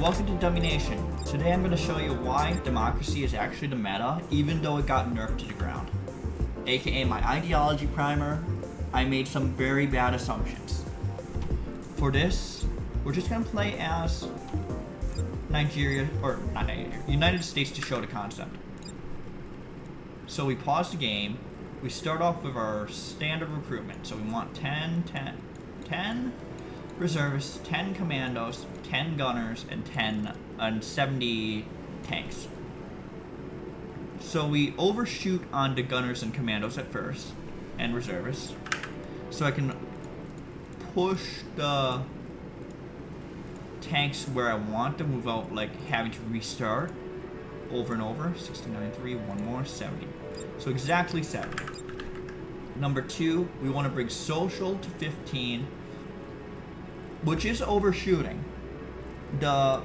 Welcome to Dummynation. Today I'm going to show you why democracy is actually the meta, even though it got nerfed to the ground. AKA my ideology primer. I made some very bad assumptions. For this, we're just going to play as Nigeria, or not Nigeria, United States to show the concept. So we pause the game. We start off with our standard recruitment. So we want 10 reservists, 10 commandos, 10 gunners, and 70 tanks. So we overshoot on the gunners and commandos at first, and reservists, so I can push the tanks where I want them without like having to restart over and over. 69.3, one more, 70. So exactly 70. Number 2, we want to bring social to 15, which is overshooting. The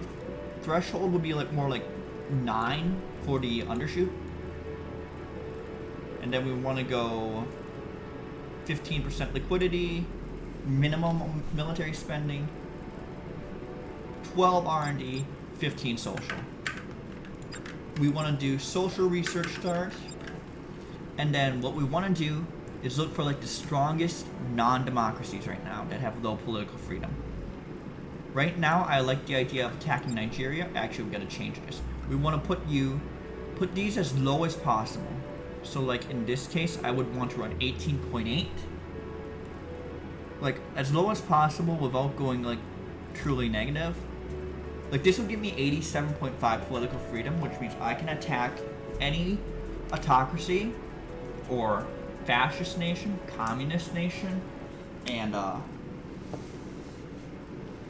threshold would be like more like 9 for the undershoot. And then we want to go 15% liquidity, minimum military spending, 12 R&D, 15 social. We want to do social research start. And then what we want to do is look for like the strongest non-democracies right now that have low political freedom. Right now, I like the idea of attacking Nigeria. Actually, we gotta change this. We want to put these as low as possible. So like in this case, I would want to run 18.8. Like as low as possible without going like truly negative. Like this would give me 87.5 political freedom, which means I can attack any autocracy or fascist nation, communist nation, and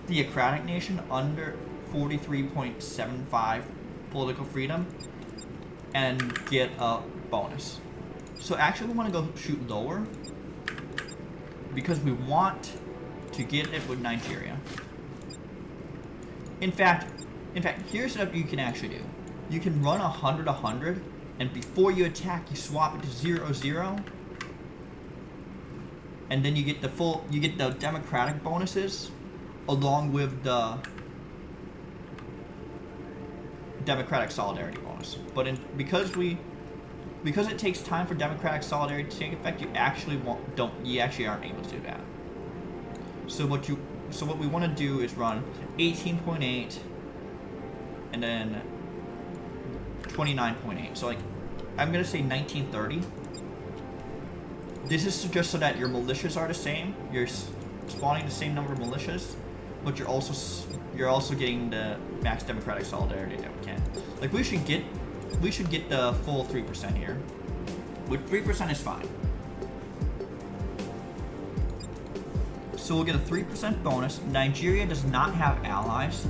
theocratic nation under 43.75 political freedom and get a bonus. So actually we want to go shoot lower because we want to get it with Nigeria. In fact, here's what you can actually do. You can run 100, and before you attack, you swap it to 0-0, and then you get the democratic bonuses along with the democratic solidarity bonus. But because it takes time for democratic solidarity to take effect, you actually aren't able to do that. So what we want to do is run 18.8 and then 29.8. So like I'm gonna say 1930. This is just so that your militias are the same. You're spawning the same number of militias, but you're also getting the max democratic solidarity that we can. Like we should get the full 3% here. With 3% is fine. So we'll get a 3% bonus. Nigeria does not have allies,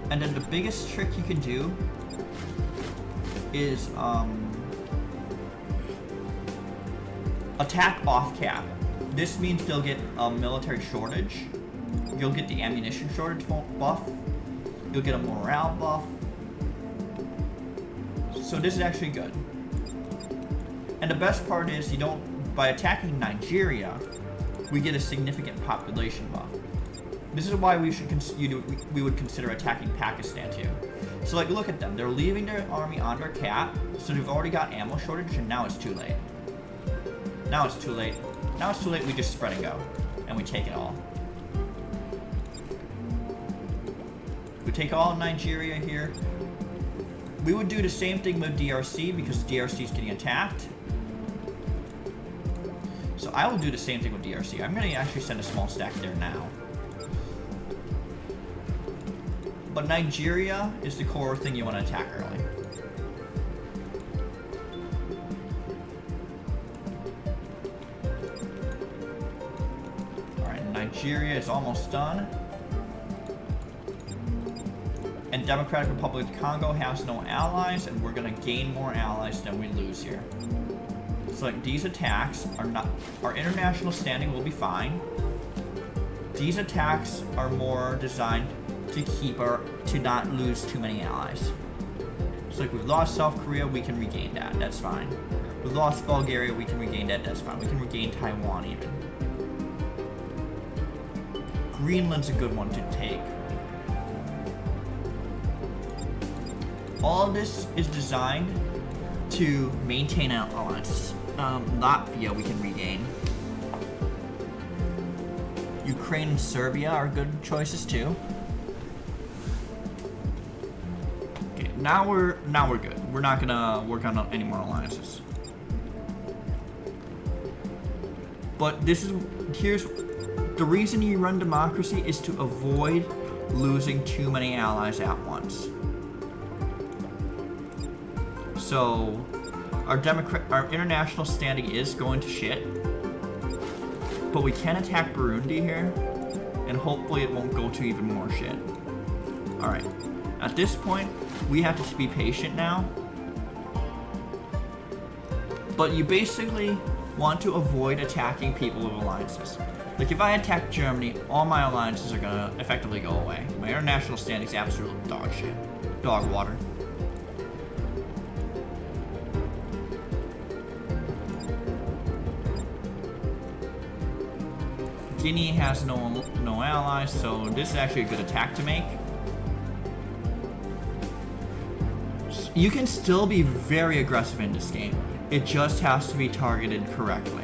and then the biggest trick you can do is attack off cap. This means they'll get a military shortage. You'll get the ammunition shortage buff. You'll get a morale buff. So this is actually good. And the best part is by attacking Nigeria, we get a significant population buff. This is why we would consider attacking Pakistan too. So like look at them. They're leaving their army under cap, so they've already got ammo shortage, and now it's too late. Now it's too late. We just spread and go. And we take it all. We take all of Nigeria here. We would do the same thing with DRC because DRC is getting attacked. So I will do the same thing with DRC. I'm going to actually send a small stack there now. But Nigeria is the core thing you want to attack early. Nigeria is almost done. And Democratic Republic of Congo has no allies, and we're gonna gain more allies than we lose here. So like these attacks our international standing will be fine. These attacks are more designed to not lose too many allies. So like we've lost South Korea, we can regain that, that's fine. We lost Bulgaria, we can regain that, that's fine. We can regain Taiwan even. Greenland's a good one to take. All of this is designed to maintain our alliances. Latvia we can regain. Ukraine and Serbia are good choices too. Okay, now we're good. We're not gonna work on any more alliances. But here's the reason you run democracy is to avoid losing too many allies at once. So our international standing is going to shit, but we can attack Burundi here, and hopefully it won't go to even more shit. All right, at this point we have to be patient now, but you basically want to avoid attacking people with alliances. Like if I attack Germany, all my alliances are gonna effectively go away. My international standing is absolute dog shit. Dog water. Guinea has no allies, so this is actually a good attack to make. You can still be very aggressive in this game. It just has to be targeted correctly.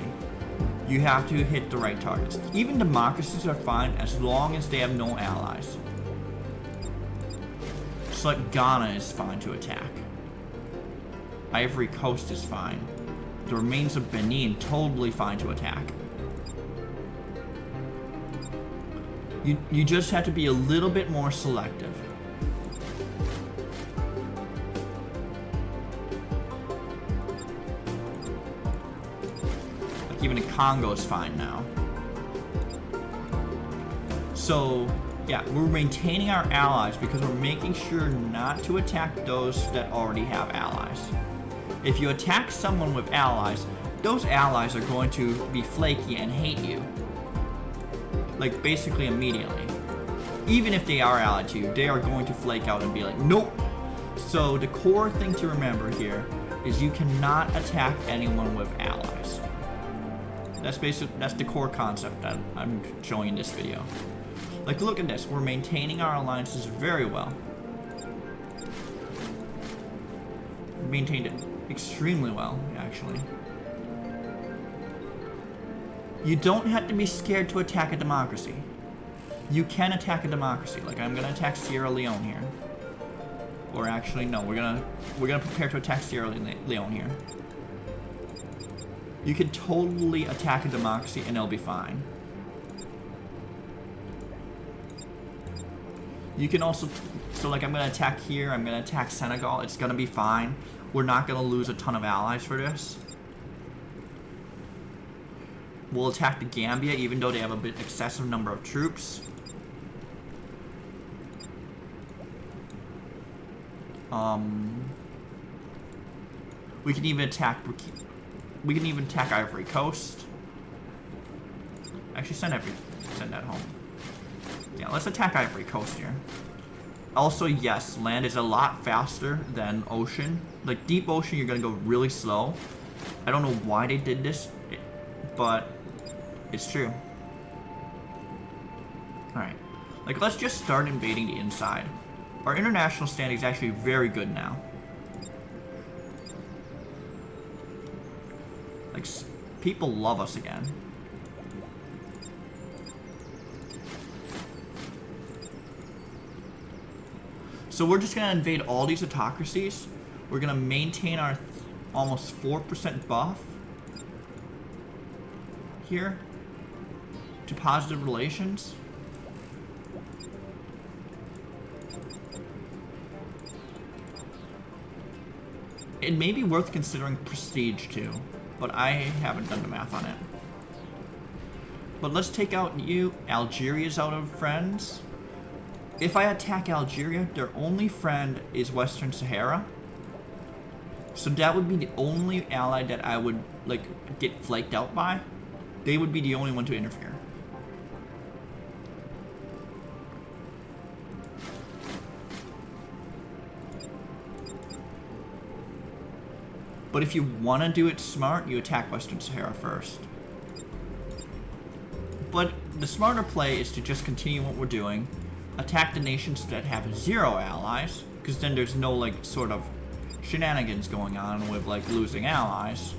You have to hit the right targets. Even democracies are fine as long as they have no allies. So like Ghana is fine to attack. Ivory Coast is fine. The remains of Benin, totally fine to attack. You just have to be a little bit more selective. Like even in Congo is fine now. So yeah, we're maintaining our allies because we're making sure not to attack those that already have allies. If you attack someone with allies, those allies are going to be flaky and hate you. Like basically immediately. Even if they are allied to you, they are going to flake out and be like, nope. So the core thing to remember here is you cannot attack anyone with allies. That's the core concept that I'm showing in this video. Like look at this, we're maintaining our alliances very well. Maintained it extremely well, actually. You don't have to be scared to attack a democracy. You can attack a democracy. Like I'm gonna attack Sierra Leone here. Or actually no, we're gonna prepare to attack Sierra Leone here. You can totally attack a democracy and it'll be fine. You can also, so like I'm gonna attack here, I'm gonna attack Senegal, it's gonna be fine. We're not gonna lose a ton of allies for this. We'll attack the Gambia even though they have a bit excessive number of troops. We can even attack Ivory Coast. Actually, send that home. Yeah, let's attack Ivory Coast here. Also, yes, land is a lot faster than ocean. Like deep ocean, you're gonna go really slow. I don't know why they did this, but it's true. Alright. Like, let's just start invading the inside. Our international standing is actually very good now. Like, people love us again. So we're just gonna invade all these autocracies. We're gonna maintain our almost 4% buff here to positive relations. It may be worth considering prestige too, but I haven't done the math on it. But let's take out Algeria's out of friends. If I attack Algeria, their only friend is Western Sahara. So that would be the only ally that I would like get flaked out by. They would be the only one to interfere. But if you want to do it smart, you attack Western Sahara first. But the smarter play is to just continue what we're doing. attack the nations that have 0 allies, because then there's no like sort of shenanigans going on with like losing allies.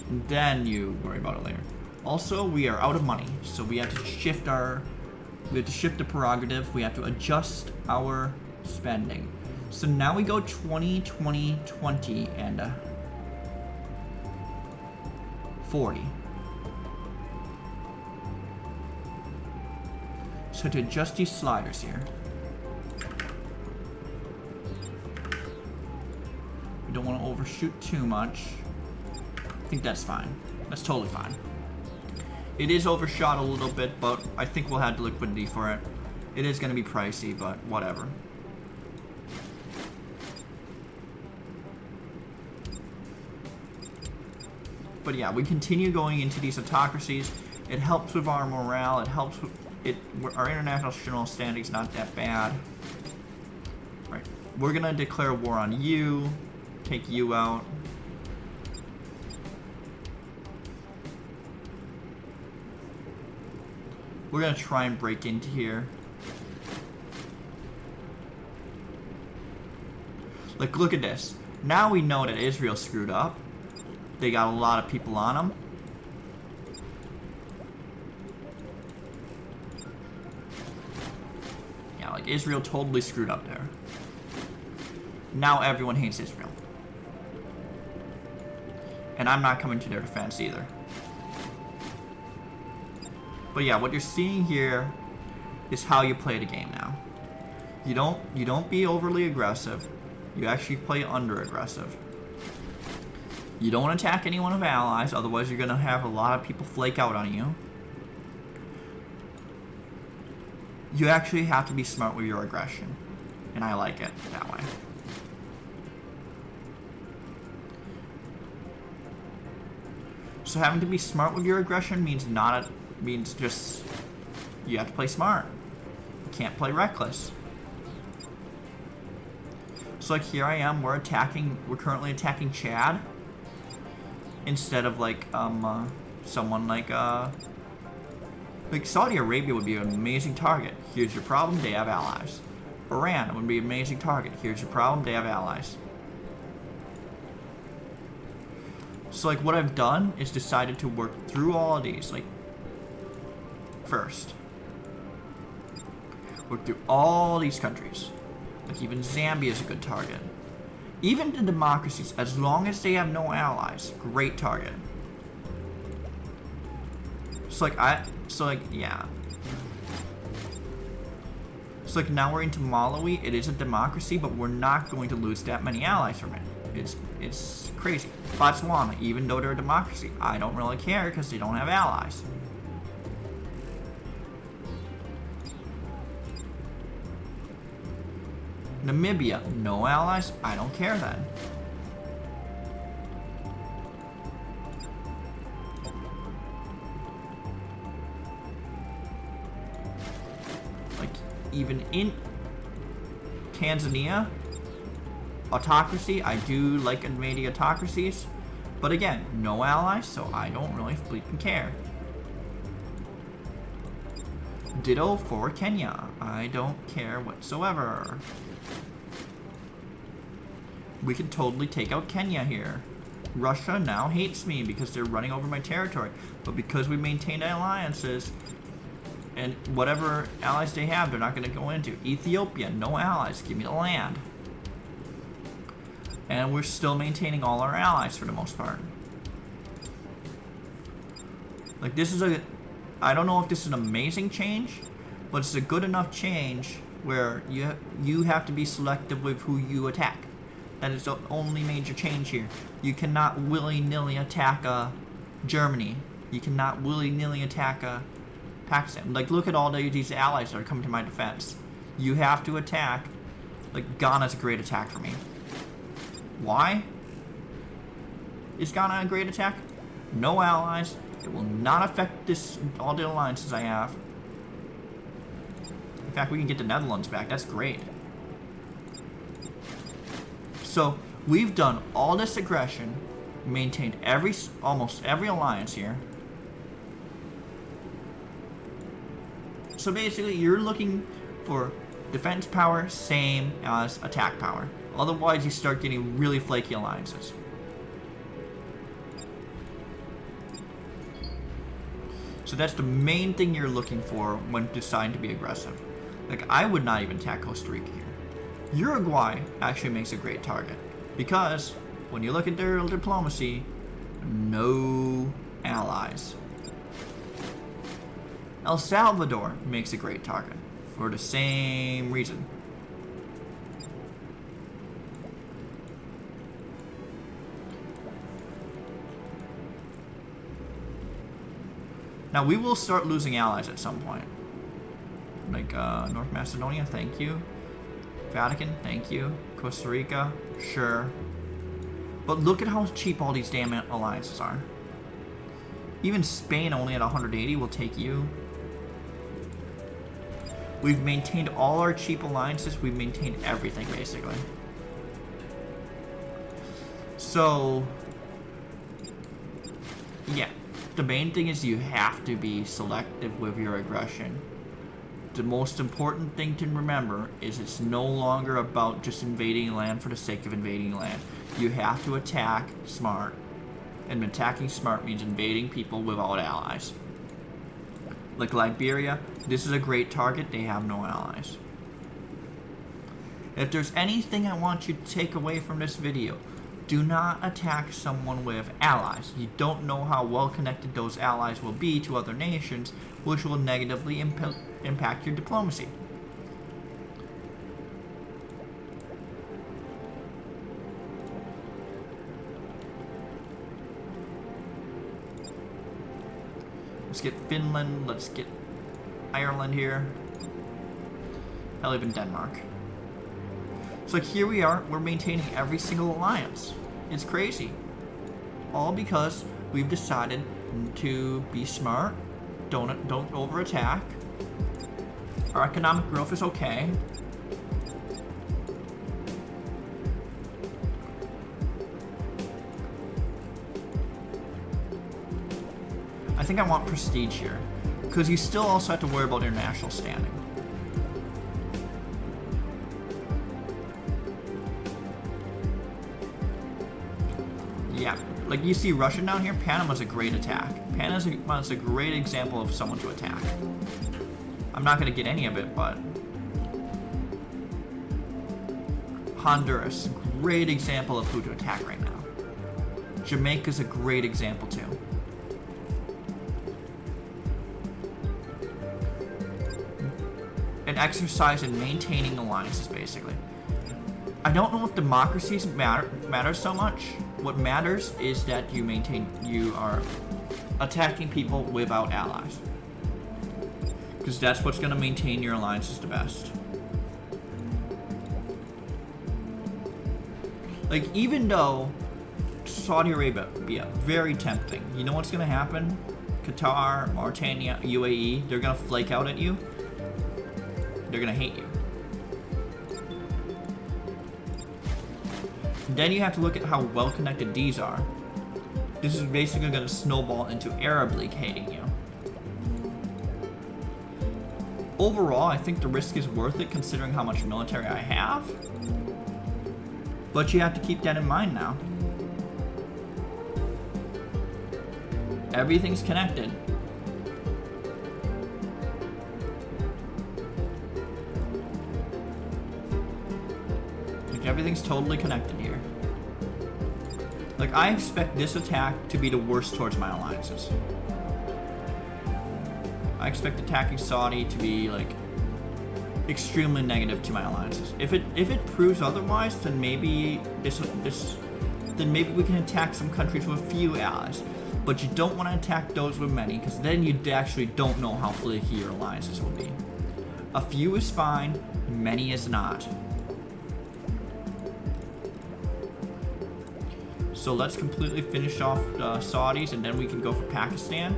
And then you worry about it later. Also, we are out of money, so we have to shift the prerogative. We have to adjust our spending. So now we go 20, 20, 20, and 40. So to adjust these sliders here, we don't want to overshoot too much. I think that's fine. That's totally fine. It is overshot a little bit, but I think we'll have the liquidity for it. It is going to be pricey, but whatever. But yeah, we continue going into these autocracies. It helps with our morale. It helps with it. Our international standing's not that bad. Right. We're gonna declare war on you. Take you out. We're gonna try and break into here. Like, look at this. Now we know that Israel screwed up. They got a lot of people on them. Yeah, like Israel totally screwed up there. Now everyone hates Israel. And I'm not coming to their defense either. But yeah, what you're seeing here is how you play the game now. You don't be overly aggressive. You actually play under aggressive. You don't attack any one of allies, otherwise you're gonna have a lot of people flake out on you. You actually have to be smart with your aggression, and I like it that way. So having to be smart with your aggression means just you have to play smart. You can't play reckless. So like here I am, we're currently attacking Chad. Instead of like someone like Saudi Arabia would be an amazing target. Here's your problem, they have allies. Iran would be an amazing target. Here's your problem, they have allies. So like what I've done is decided to work through all of these. Like first, work through all these countries. Like even Zambia is a good target. Even the democracies, as long as they have no allies, great target. Yeah. So like now we're into Malawi. It is a democracy, but we're not going to lose that many allies from it. It's crazy. Botswana, even though they're a democracy, I don't really care because they don't have allies. Namibia, no allies, I don't care then. Like, even in Tanzania, autocracy, I do like invading autocracies, but again, no allies, so I don't really bleeping care. Ditto for Kenya, I don't care whatsoever. We can totally take out Kenya here. Russia now hates me because they're running over my territory. But because we maintained alliances, and whatever allies they have, they're not going to go into. Ethiopia, no allies. Give me the land. And we're still maintaining all our allies for the most part. Like this is I don't know if this is an amazing change, but it's a good enough change where you have to be selective with who you attack. That is the only major change here. You cannot willy-nilly attack Germany. You cannot willy-nilly attack Pakistan. Like, look at all these allies that are coming to my defense. You have to attack. Like, Ghana's a great attack for me. Why? Is Ghana a great attack? No allies. It will not affect all the alliances I have. In fact, we can get the Netherlands back. That's great. So we've done all this aggression, maintained almost every alliance here. So So basically, you're looking for defense power same as attack power. Otherwise, you start getting really flaky alliances. So that's the main thing you're looking for when deciding to be aggressive. Like, I would not even attack Costa Rica here. Uruguay actually makes a great target because when you look at their diplomacy, no allies. El Salvador makes a great target for the same reason. Now we will start losing allies at some point. Like North Macedonia, thank you. Vatican, thank you. Costa Rica, sure. But look at how cheap all these damn alliances are. Even Spain only at 180 will take you. We've maintained all our cheap alliances. We've maintained everything, basically. So, yeah. The main thing is you have to be selective with your aggression. The most important thing to remember is it's no longer about just invading land for the sake of invading land. You have to attack smart. And attacking smart means invading people without allies. Like Liberia, this is a great target, they have no allies. If there's anything I want you to take away from this video, do not attack someone with allies. You don't know how well connected those allies will be to other nations, which will negatively impact your diplomacy. Let's get Finland, let's get Ireland here. Hell, even Denmark. So here we are, we're maintaining every single alliance. It's crazy. All because we've decided to be smart, don't over attack. Our economic growth is okay. I think I want prestige here, because you still also have to worry about international standing. Yeah, like you see Russia down here, Panama's a great attack. Panama's a great example of someone to attack. I'm not going to get any of it, but... Honduras, great example of who to attack right now. Jamaica's a great example too. An exercise in maintaining alliances, basically. I don't know if democracies matter so much. What matters is that you are attacking people without allies. Because that's what's going to maintain your alliances the best. Like, even though Saudi Arabia be very tempting, you know what's going to happen? Qatar, Mauritania, UAE, they're going to flake out at you. They're going to hate you. Then you have to look at how well connected these are. This is basically going to snowball into Arab League hating you. Overall, I think the risk is worth it considering how much military I have. But you have to keep that in mind now. Everything's connected. Everything's totally connected here. Like, I expect this attack to be the worst towards my alliances. I expect attacking Saudi to be, like, extremely negative to my alliances. If it proves otherwise, then maybe then maybe we can attack some countries with few allies. But you don't want to attack those with many, because then you actually don't know how flaky your alliances will be. A few is fine, many is not. So let's completely finish off the Saudis and then we can go for Pakistan.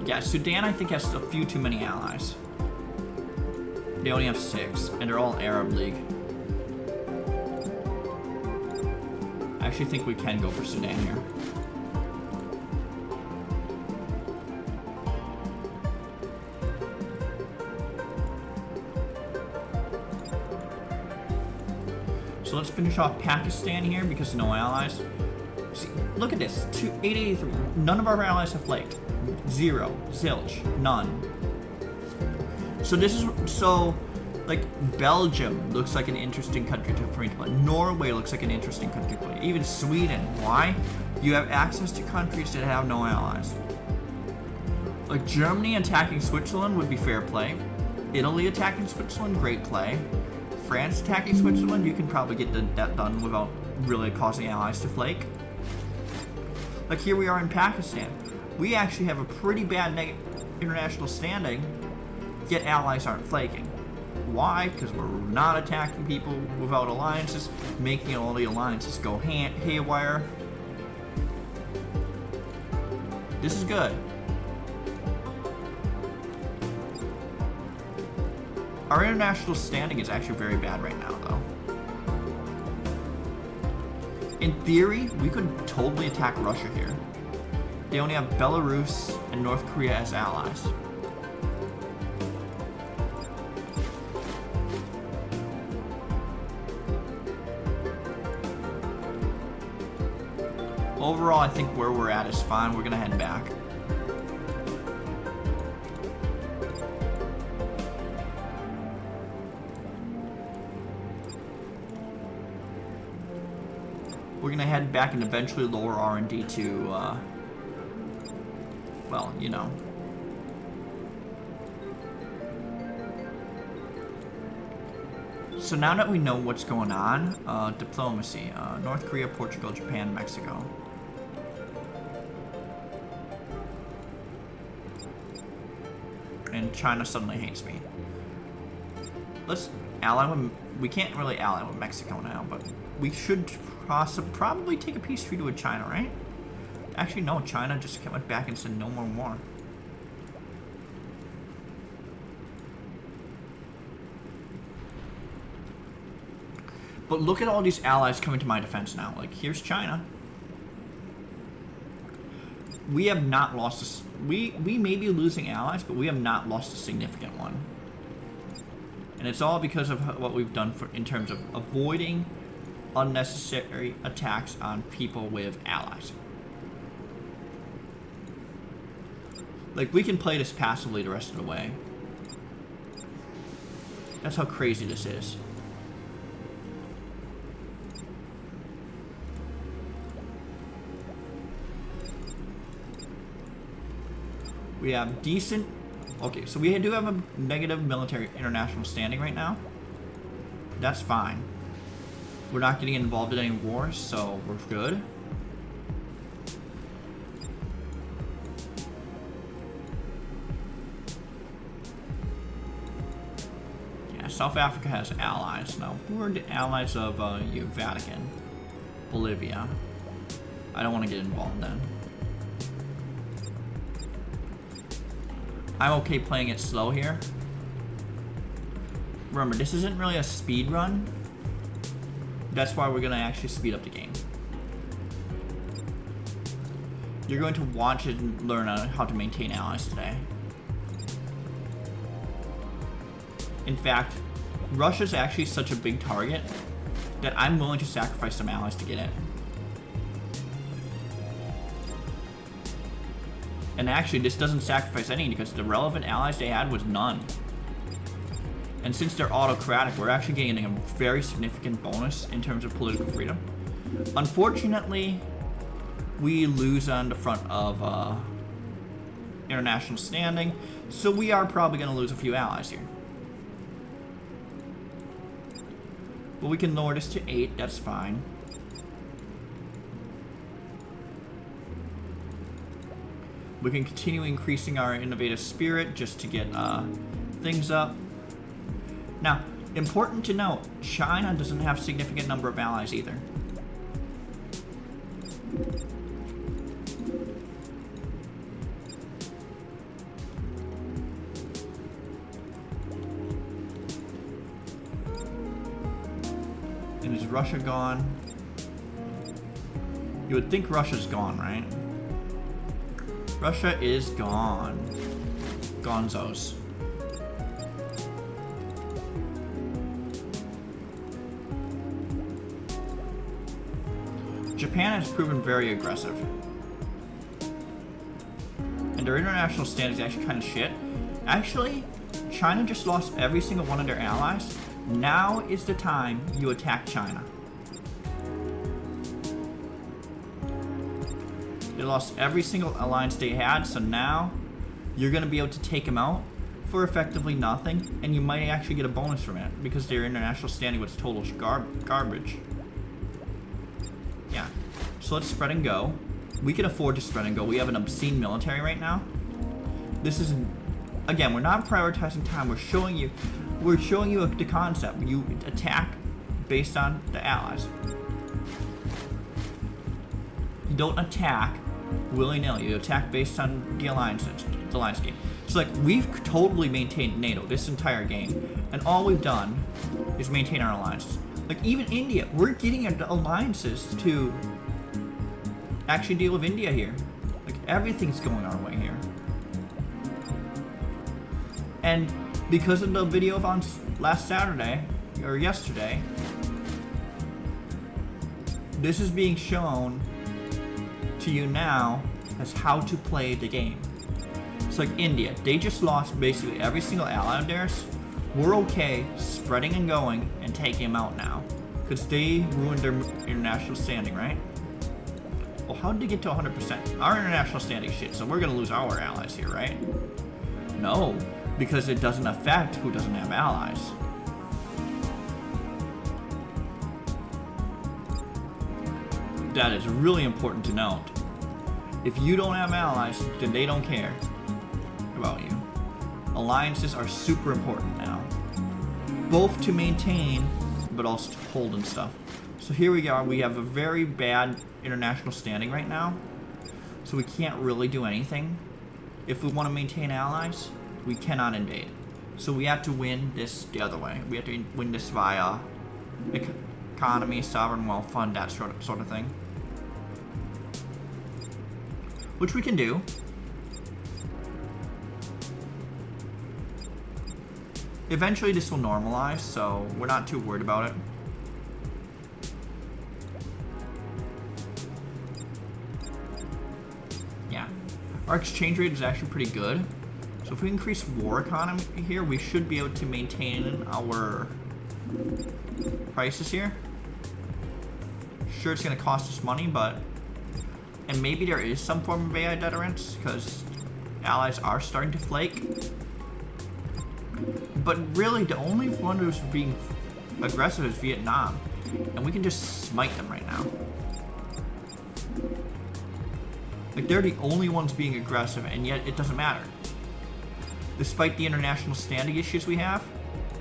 Yeah, Sudan I think has a few too many allies. They only have 6 and they're all Arab League. I actually think we can go for Sudan here. So let's finish off Pakistan here because no allies. See, look at this, 883. None of our allies have flaked. 0, zilch, none. So this is, so like Belgium looks like an interesting country for me to play. Norway looks like an interesting country to play. Even Sweden. Why? You have access to countries that have no allies. Like Germany attacking Switzerland would be fair play. Italy attacking Switzerland, great play. France attacking Switzerland, you can probably get that done without really causing allies to flake. Like here we are in Pakistan. We actually have a pretty bad international standing, yet allies aren't flaking. Why? Because we're not attacking people without alliances, making all the alliances go haywire. This is good. Our international standing is actually very bad right now, though. In theory, we could totally attack Russia here. They only have Belarus and North Korea as allies. Overall, I think where we're at is fine. We're gonna head back. We're gonna head back and eventually lower R&D to, well, you know. So now that we know what's going on, diplomacy, North Korea, Portugal, Japan, Mexico. And China suddenly hates me. Let's ally with, we can't really ally with Mexico now, but we should probably take a peace treaty with China, right? Actually, no, China just went back and said no more war. But look at all these allies coming to my defense now. Like, here's China. We have not lost we may be losing allies, but we have not lost a significant one. And it's all because of what we've done in terms of avoiding unnecessary attacks on people with allies. Like, we can play this passively the rest of the way. That's how crazy this is. We have decent... Okay, so we do have a negative military international standing right now. That's fine. We're not getting involved in any wars, so we're good. Yeah, South Africa has allies. Now, who are the allies of you? Vatican. Bolivia. I don't want to get involved then. I'm okay playing it slow here. Remember, this isn't really a speed run. That's why we're going to actually speed up the game. You're going to watch it and learn how to maintain allies today. In fact, Russia's actually such a big target that I'm willing to sacrifice some allies to get it. And actually, this doesn't sacrifice any because the relevant allies they had was none. And since they're autocratic, we're actually gaining a very significant bonus in terms of political freedom. Unfortunately, we lose on the front of international standing, so we are probably going to lose a few allies here. But we can lower this to 8, that's fine. We can continue increasing our innovative spirit just to get things up. Now, important to note, China doesn't have a significant number of allies either. And is Russia gone? You would think Russia's gone, right? Russia is gone. Gonzos. Japan has proven very aggressive. And their international stand is actually kind of shit. Actually, China just lost every single one of their allies. Now is the time you attack China. They lost every single alliance they had, so now you're going to be able to take them out for effectively nothing, and you might actually get a bonus from it because their international standing was total garbage. Yeah, so let's spread and go. We can afford to spread and go. We have an obscene military right now. This is, again, we're not prioritizing time. We're showing you the concept. You attack based on the allies. You don't attack willy-nilly. You attack based on the alliances, the alliance game. So like, we've totally maintained NATO this entire game, and all we've done is maintain our alliances. Like, even India, we're getting alliances to actually deal with India here. Like, everything's going our way here. And because of the video on last Saturday, or yesterday, this is being shown to you now as how to play the game. It's like India, they just lost basically every single ally of theirs. We're okay spreading and going and taking them out now, because they ruined their international standing, right? Well, how did they get to 100%? Our international standing shit, so we're gonna lose our allies here, right? No, because it doesn't affect who doesn't have allies. That is really important to note. If you don't have allies, then they don't care about you. Alliances are super important now, both to maintain but also to hold and stuff. So here we are. We have a very bad international standing right now, so we can't really do anything. If we want to maintain allies, we cannot invade. So we have to win this the other way. We have to win this via economy, sovereign wealth fund, that sort of thing, which we can do. Eventually this will normalize, so we're not too worried about it. Yeah, our exchange rate is actually pretty good. So if we increase war economy here, we should be able to maintain our prices here. Sure, it's going to cost us money, but... And maybe there is some form of AI deterrence, because allies are starting to flake. But really, the only one who's being aggressive is Vietnam. And we can just smite them right now. Like, they're the only ones being aggressive, and yet it doesn't matter. Despite the international standing issues we have,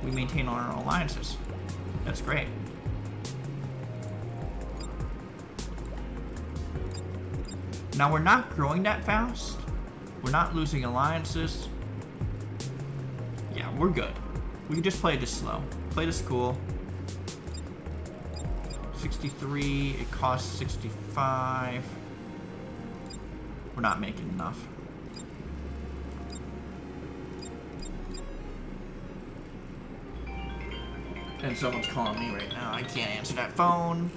we maintain our alliances. That's great. Now, we're not growing that fast. We're not losing alliances. Yeah, we're good. We can just play this slow. Play this cool. 63, it costs 65. We're not making enough. And someone's calling me right now. I can't answer that phone.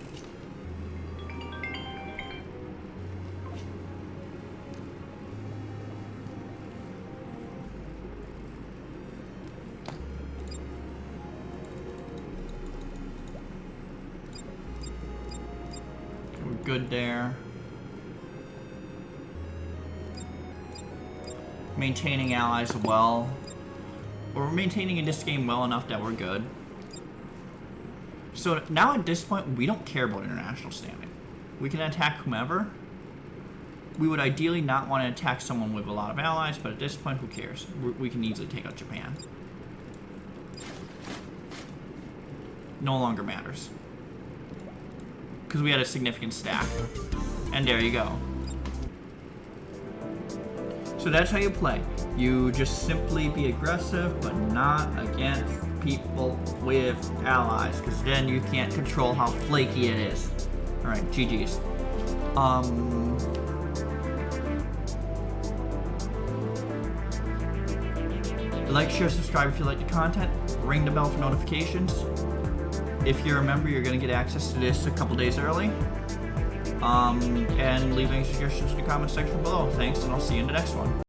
We're good there. Maintaining allies well. We're maintaining in this game well enough that we're good. So now at this point, we don't care about international standing. We can attack whomever. We would ideally not want to attack someone with a lot of allies, but at this point, who cares? We can easily take out Japan. No longer matters. Because we had a significant stack. And there you go. So that's how you play. You just simply be aggressive, but not against people with allies, because then you can't control how flaky it is. Alright, GG's. Like, share, subscribe if you like the content. Ring the bell for notifications. If you're a member, you're going to get access to this a couple days early. And leave any suggestions in the comment section below. Thanks, and I'll see you in the next one.